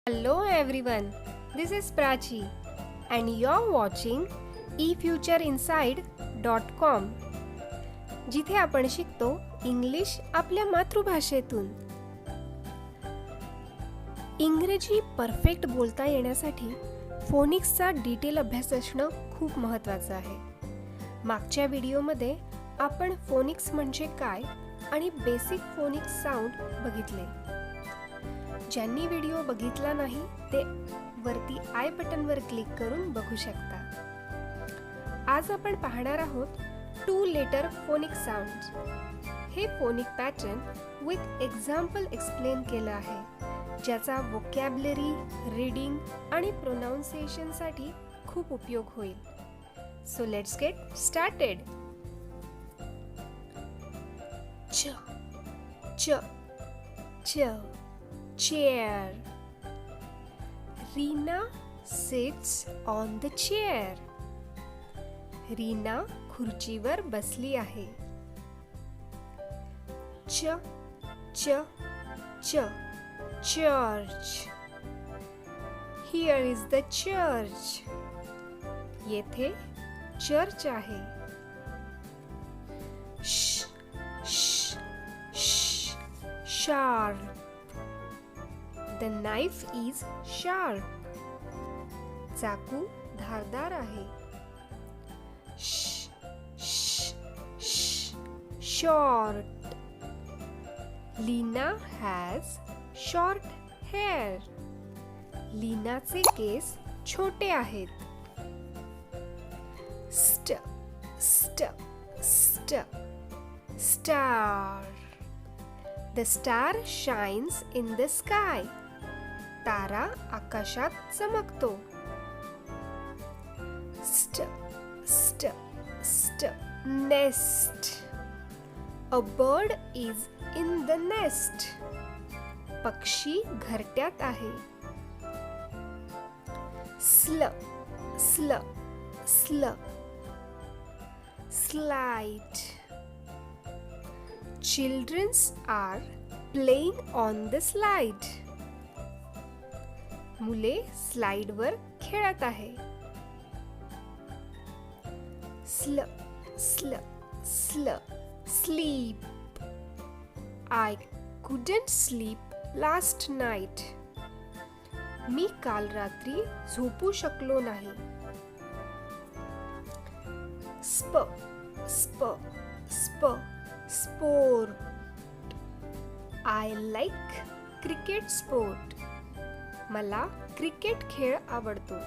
Hello everyone, this is Prachi and you're watching efutureinside.com जिथे आपण शिकतो इंग्लिश आपल्या मातृभाषेतून. इंग्रजी परफेक्ट बोलता येण्यासाठी फोनिक्सचा डिटेल अभ्यास असणं खूप महत्त्वाचं आहे. मागच्या व्हिडिओमध्ये आपण फोनिक्स म्हणजे काय आणि बेसिक फोनिक्स साऊंड बघितले. ज्यांनी व्हिडिओ बघितला नाही ते वरती आय बटनवर क्लिक करून बघू शकता. आज आपण पाहणार आहोत 2 लेटर फोनिक्स साऊंड्स. हे phonic pattern with example explain केलं आहे, ज्याचा वोकॅब्युलरी, रीडिंग आणि प्रोनाउन्सिएशनसाठी खूप उपयोग होईल. So let's get started. च च च chair. Reena sits on the chair. Reena खुर्चीवर बसली आहे. च च च church. Here is the church. येथे चर्च आहे. श श श sharp. The knife is sharp. चाकू धारदार आहे. श श श short. Lina has short hair. लीनाचे केस छोटे आहेत. स्ट स्ट स्ट star. The star shines in the sky. तारा आकाशात चमकतो. स्ट स्ट स्ट nest. A bird is in the nest. पक्षी घरट्यात आहे. स्ल स्ल स्ल slide. Children are playing on the slide. मुले स्लाइडवर खेळत आहे. स्ल स्ल स्ल sleep. I couldn't sleep last night. मी काल रात्री झोपू शकलो नाही. स्प स्प स्प sport. I like cricket sport. मला क्रिकेट खेळ आवडतो.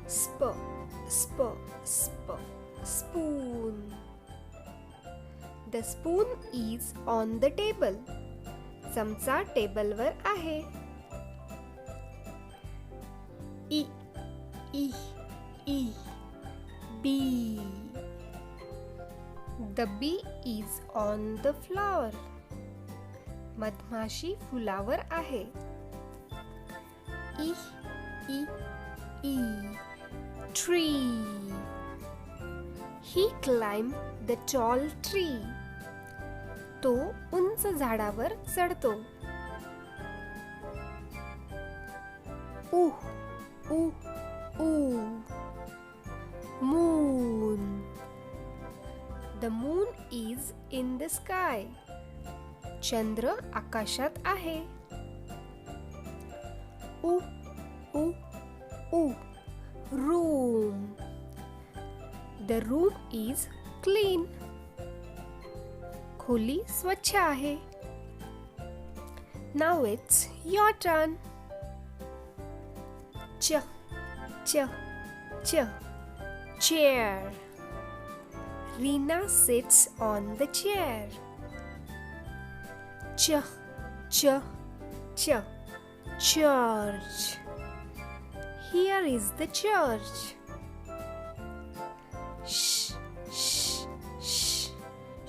स्प स्प स्प spoon. The spoon is on the table. चमचा टेबलवर आहे. E E E bee. The bee is on the flower. मधमाशी फुलावर आहे. E E E tree. He climbed the tall tree. तो उंच झाडावर चढतो. ऊ ऊ ऊ moon. The moon is in the sky. चंद्र आकाशात आहे. उ उ उ room. The room is clean. खोली स्वच्छ आहे. Now it's your turn. च च च chair. Reena sits on the chair. Ch ch ch church. Here is the church. Sh sh sh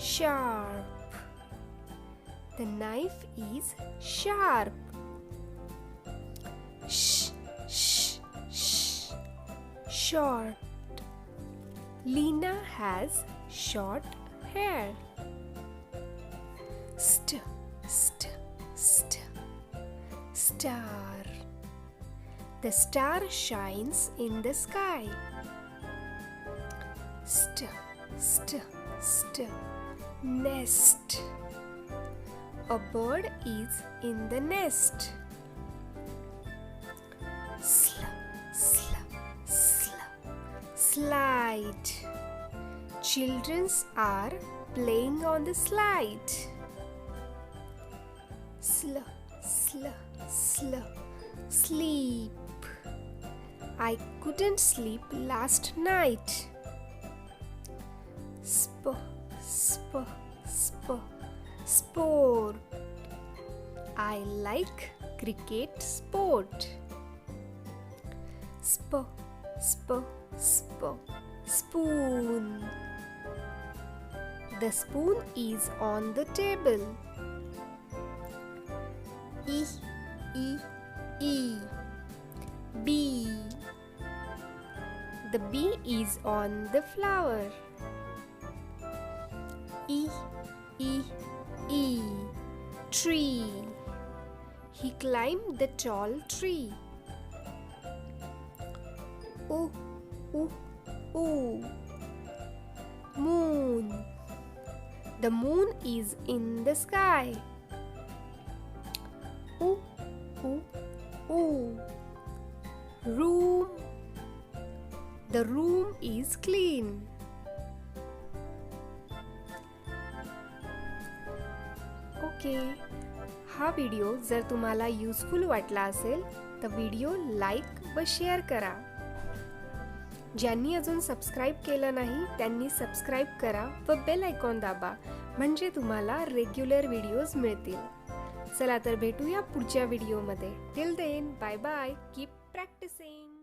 sharp. The knife is sharp. Sh sh sh short. Lina has short hair. St st st Star. The star shines in the sky. St, st, st. Nest. A bird is in the nest. Sl, sl, sl. Slide. Children are playing on the slide. Sl, sl, sl. Sleep. I couldn't sleep last night. Sp, sp, sp. Sport. I like cricket sport. Sp, sp, sp. Spoon. The spoon is on the table. E, e, e. Bee. The bee is on the flower. E, e, e. Tree. He climbed the tall tree. O, o, o. Moon. The moon is in the sky. O, o, o. Room. The room is clean. Okay, हा video जर तुम्हाला useful वाटला असेल तर video like व share करा. ज्यांनी अजून सबस्क्राईब केलं नाही त्यांनी सबस्क्राईब करा व बेल आयकॉन दाबा, म्हणजे तुम्हाला रेग्युलर व्हिडिओज मिळतील. चला तर भेटूया पुढच्या व्हिडिओमध्ये. Till then, bye bye. Keep practising.